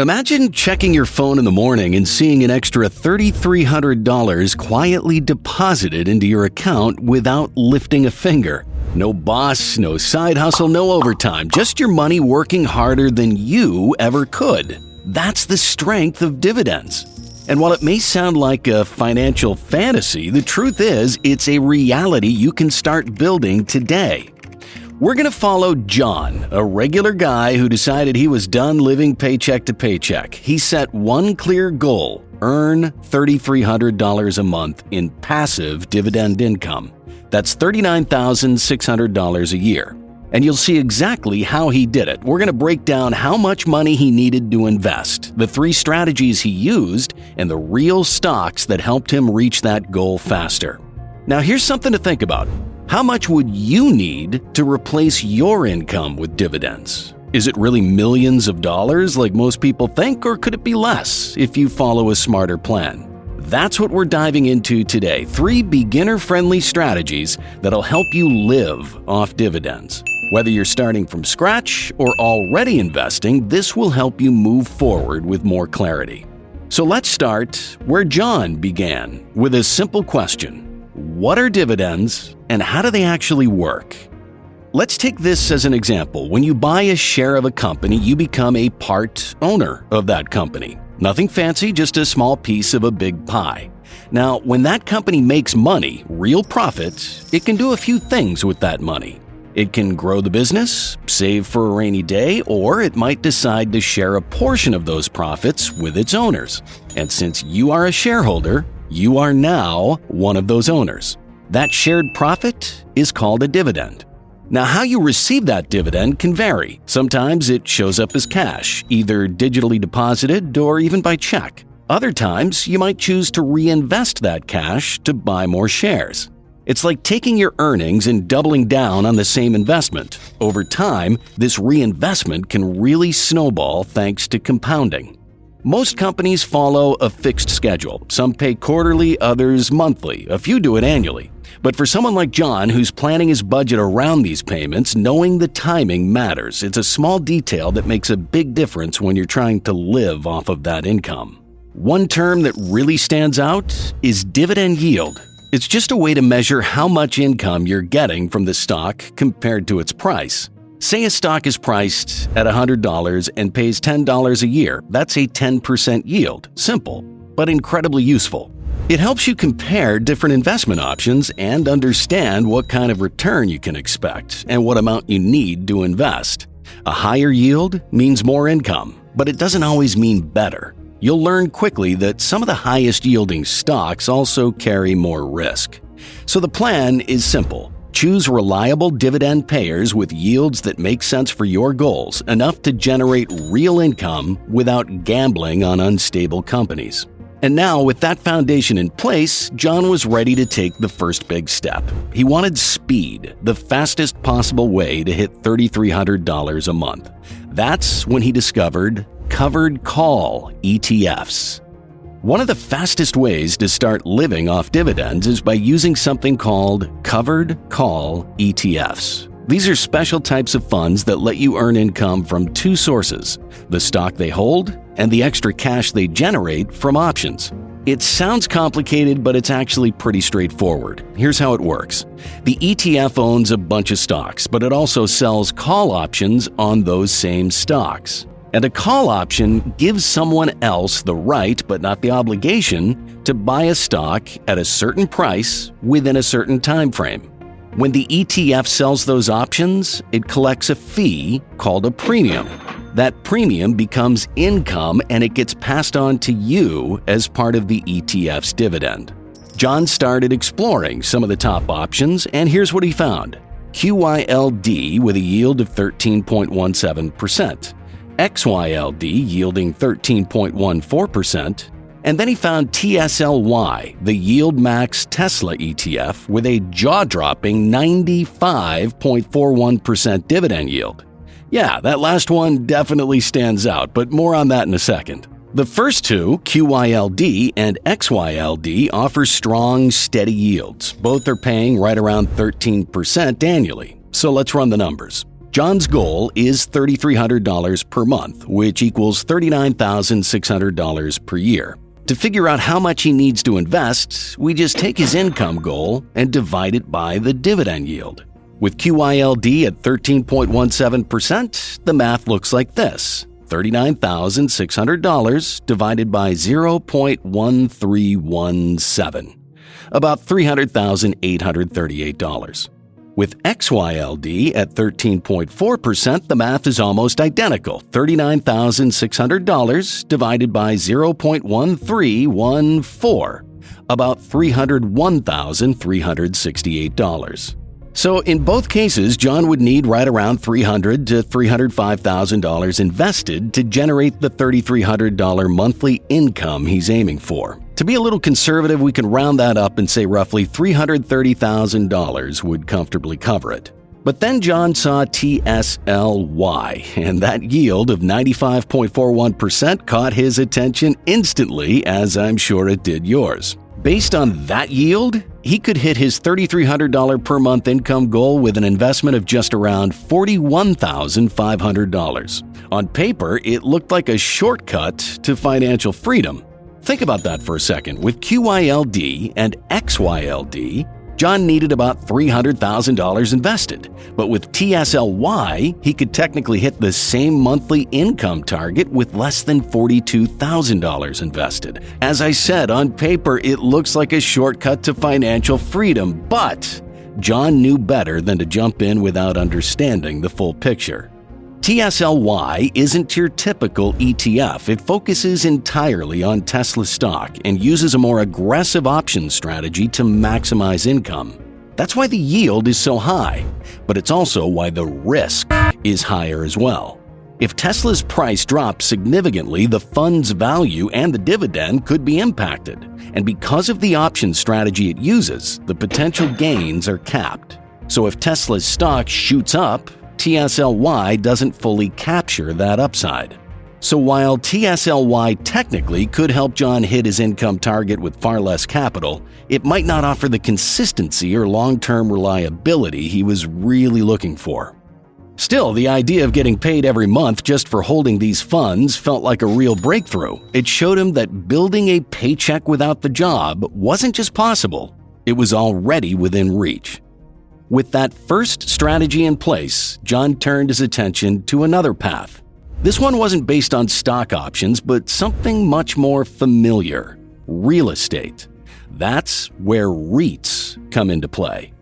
Imagine checking your phone in the morning and seeing an extra $3,300 quietly deposited into your account without lifting a finger. No boss, no side hustle, no overtime, just your money working harder than you ever could. That's the strength of dividends. And while it may sound like a financial fantasy, the truth is it's a reality you can start building today. We're going to follow John, a regular guy who decided he was done living paycheck to paycheck. He set one clear goal: earn $3,300 a month in passive dividend income. That's $39,600 a year. And you'll see exactly how he did it. We're going to break down how much money he needed to invest, the 3 strategies he used, and the real stocks that helped him reach that goal faster. Now here's something to think about. How much would you need to replace your income with dividends? Is it really millions of dollars like most people think, or could it be less if you follow a smarter plan? That's what we're diving into today. 3 beginner-friendly strategies that'll help you live off dividends. Whether you're starting from scratch or already investing, this will help you move forward with more clarity. So let's start where John began, with a simple question. What are dividends, and how do they actually work? Let's take this as an example. When you buy a share of a company, you become a part owner of that company. Nothing fancy, just a small piece of a big pie. Now, when that company makes money, real profit, it can do a few things with that money. It can grow the business, save for a rainy day, or it might decide to share a portion of those profits with its owners. And since you are a shareholder, you are now one of those owners. That shared profit is called a dividend. Now, how you receive that dividend can vary. Sometimes it shows up as cash, either digitally deposited or even by check. Other times, you might choose to reinvest that cash to buy more shares. It's like taking your earnings and doubling down on the same investment. Over time, this reinvestment can really snowball thanks to compounding. Most companies follow a fixed schedule. Some pay quarterly, others monthly. A few do it annually. But for someone like John, who's planning his budget around these payments, knowing the timing matters. It's a small detail that makes a big difference when you're trying to live off of that income. One term that really stands out is dividend yield. It's just a way to measure how much income you're getting from the stock compared to its price. Say a stock is priced at $100 and pays $10 a year. That's a 10% yield. Simple, but incredibly useful. It helps you compare different investment options and understand what kind of return you can expect and what amount you need to invest. A higher yield means more income, but it doesn't always mean better. You'll learn quickly that some of the highest yielding stocks also carry more risk. So the plan is simple. Choose reliable dividend payers with yields that make sense for your goals, enough to generate real income without gambling on unstable companies. And now, with that foundation in place, John was ready to take the first big step. He wanted speed, the fastest possible way to hit $3,300 a month. That's when he discovered covered call ETFs. One of the fastest ways to start living off dividends is by using something called covered call ETFs. These are special types of funds that let you earn income from 2 sources: the stock they hold and the extra cash they generate from options. It sounds complicated, but it's actually pretty straightforward. Here's how it works. The ETF owns a bunch of stocks, but it also sells call options on those same stocks. And a call option gives someone else the right, but not the obligation, to buy a stock at a certain price within a certain time frame. When the ETF sells those options, it collects a fee called a premium. That premium becomes income and it gets passed on to you as part of the ETF's dividend. John started exploring some of the top options, and here's what he found. QYLD with a yield of 13.17%. XYLD yielding 13.14%, and then he found TSLY, the Yield Max Tesla ETF, with a jaw-dropping 95.41% dividend yield. Yeah, that last one definitely stands out, but more on that in a second. The first two, QYLD and XYLD, offer strong, steady yields. Both are paying right around 13% annually. So let's run the numbers. John's goal is $3,300 per month, which equals $39,600 per year. To figure out how much he needs to invest, we just take his income goal and divide it by the dividend yield. With QYLD at 13.17%, the math looks like this: $39,600 divided by 0.1317, about $300,838. With XYLD at 13.4%, the math is almost identical: $39,600 divided by 0.1314, about $301,368. So in both cases, John would need right around $300,000 to $305,000 invested to generate the $3,300 monthly income he's aiming for. To be a little conservative, we can round that up and say roughly $330,000 would comfortably cover it. But then John saw TSLY, and that yield of 95.41% caught his attention instantly, as I'm sure it did yours. Based on that yield, he could hit his $3,300 per month income goal with an investment of just around $41,500. On paper, it looked like a shortcut to financial freedom. Think about that for a second. With QYLD and XYLD, John needed about $300,000 invested. But with TSLY, he could technically hit the same monthly income target with less than $42,000 invested. As I said, on paper, it looks like a shortcut to financial freedom, but John knew better than to jump in without understanding the full picture. TSLY isn't your typical ETF. It focuses entirely on Tesla stock and uses a more aggressive option strategy to maximize income. That's why the yield is so high, but it's also why the risk is higher as well. If Tesla's price drops significantly, the fund's value and the dividend could be impacted. And because of the option strategy it uses, the potential gains are capped. So if Tesla's stock shoots up, TSLY doesn't fully capture that upside. So while TSLY technically could help John hit his income target with far less capital, it might not offer the consistency or long-term reliability he was really looking for. Still, the idea of getting paid every month just for holding these funds felt like a real breakthrough. It showed him that building a paycheck without the job wasn't just possible, it was already within reach. With that first strategy in place, John turned his attention to another path. This one wasn't based on stock options, but something much more familiar: real estate. That's where REITs come into play.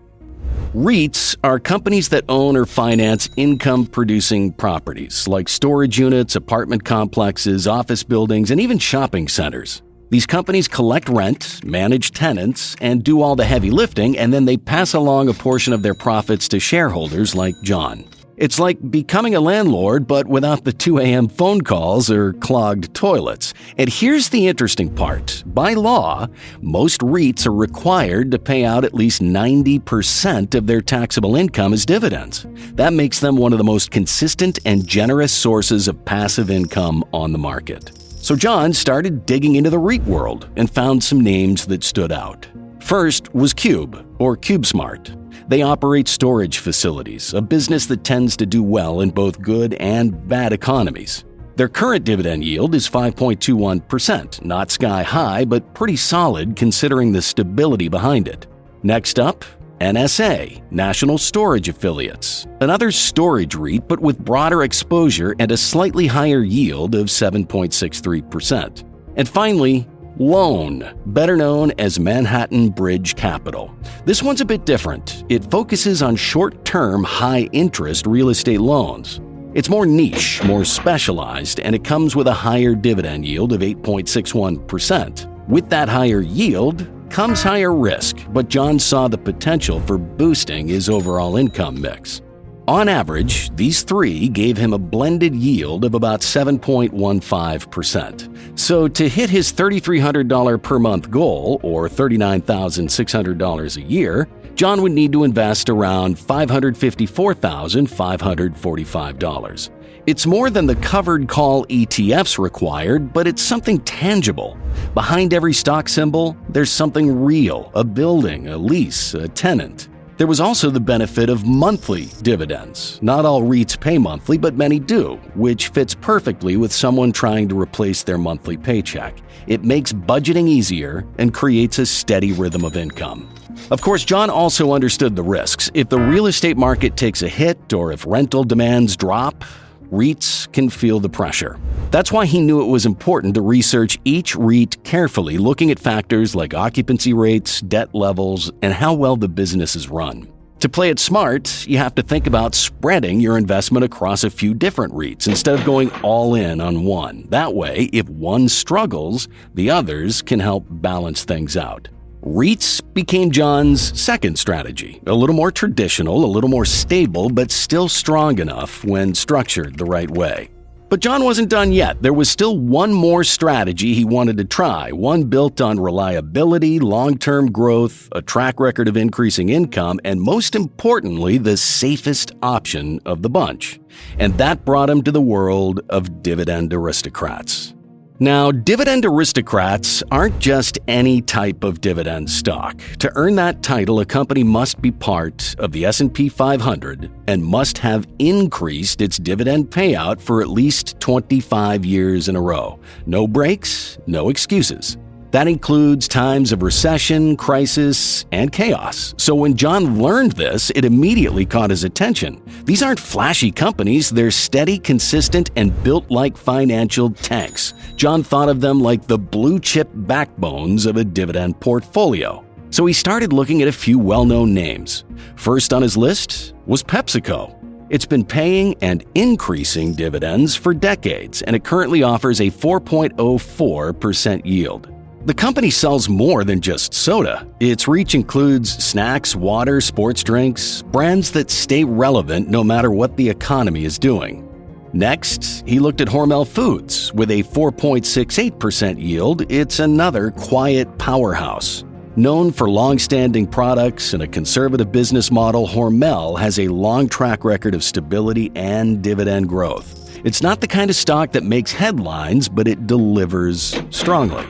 REITs are companies that own or finance income-producing properties, like storage units, apartment complexes, office buildings, and even shopping centers. These companies collect rent, manage tenants, and do all the heavy lifting, and then they pass along a portion of their profits to shareholders like John. It's like becoming a landlord, but without the 2 a.m. phone calls or clogged toilets. And here's the interesting part. By law, most REITs are required to pay out at least 90% of their taxable income as dividends. That makes them one of the most consistent and generous sources of passive income on the market. So John started digging into the REIT world and found some names that stood out. First was Cube, or CubeSmart. They operate storage facilities, a business that tends to do well in both good and bad economies. Their current dividend yield is 5.21%, not sky high, but pretty solid considering the stability behind it. Next up, NSA, National Storage Affiliates, another storage REIT but with broader exposure and a slightly higher yield of 7.63%. And finally, Loan, better known as Manhattan Bridge Capital. This one's a bit different. It focuses on short-term, high-interest real estate loans. It's more niche, more specialized, and it comes with a higher dividend yield of 8.61%. With that higher yield comes higher risk, but John saw the potential for boosting his overall income mix. On average, these three gave him a blended yield of about 7.15%. So to hit his $3,300 per month goal, or $39,600 a year, John would need to invest around $554,545. It's more than the covered call ETFs required, but it's something tangible. Behind every stock symbol, there's something real: a building, a lease, a tenant. There was also the benefit of monthly dividends. Not all REITs pay monthly, but many do, which fits perfectly with someone trying to replace their monthly paycheck. It makes budgeting easier and creates a steady rhythm of income. Of course, John also understood the risks. If the real estate market takes a hit or if rental demands drop, REITs can feel the pressure. That's why he knew it was important to research each REIT carefully, looking at factors like occupancy rates, debt levels, and how well the business is run. To play it smart, you have to think about spreading your investment across a few different REITs instead of going all in on one. That way, if one struggles, the others can help balance things out. REITs became John's second strategy, a little more traditional, a little more stable, but still strong enough when structured the right way. But John wasn't done yet. There was still one more strategy he wanted to try, one built on reliability, long-term growth, a track record of increasing income, and most importantly, the safest option of the bunch. And that brought him to the world of Dividend aristocrats. Now, Dividend aristocrats aren't just any type of dividend stock. To earn that title, a company must be part of the S&P 500 and must have increased its dividend payout for at least 25 years in a row. No breaks, no excuses. That includes times of recession, crisis, and chaos. So when John learned this, it immediately caught his attention. These aren't flashy companies, they're steady, consistent, and built like financial tanks. John thought of them like the blue-chip backbones of a dividend portfolio. So he started looking at a few well-known names. First on his list was PepsiCo. It's been paying and increasing dividends for decades, and it currently offers a 4.04% yield. The company sells more than just soda. Its reach includes snacks, water, sports drinks, brands that stay relevant no matter what the economy is doing. Next, he looked at Hormel Foods. With a 4.68% yield, it's another quiet powerhouse. Known for long-standing products and a conservative business model, Hormel has a long track record of stability and dividend growth. It's not the kind of stock that makes headlines, but it delivers strongly.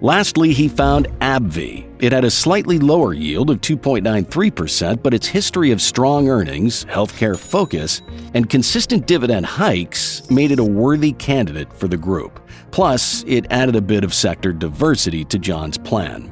Lastly, he found AbbVie. It had a slightly lower yield of 2.93%, but its history of strong earnings, healthcare focus, and consistent dividend hikes made it a worthy candidate for the group. Plus, it added a bit of sector diversity to John's plan.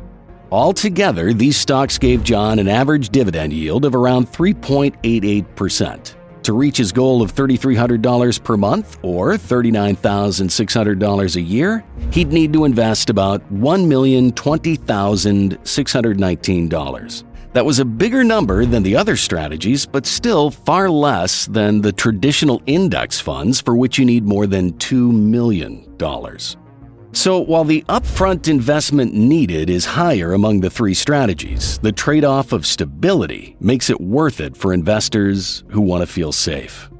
Altogether, these stocks gave John an average dividend yield of around 3.88%. To reach his goal of $3,300 per month or $39,600 a year, he'd need to invest about $1,020,619. That was a bigger number than the other strategies, but still far less than the traditional index funds for which you need more than $2 million. So while the upfront investment needed is higher among the three strategies, the trade-off of stability makes it worth it for investors who want to feel safe.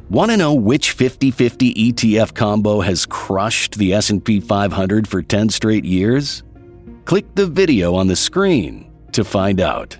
Want to know which 50-50 ETF combo has crushed the S&P 500 for 10 straight years? Click the video on the screen to find out.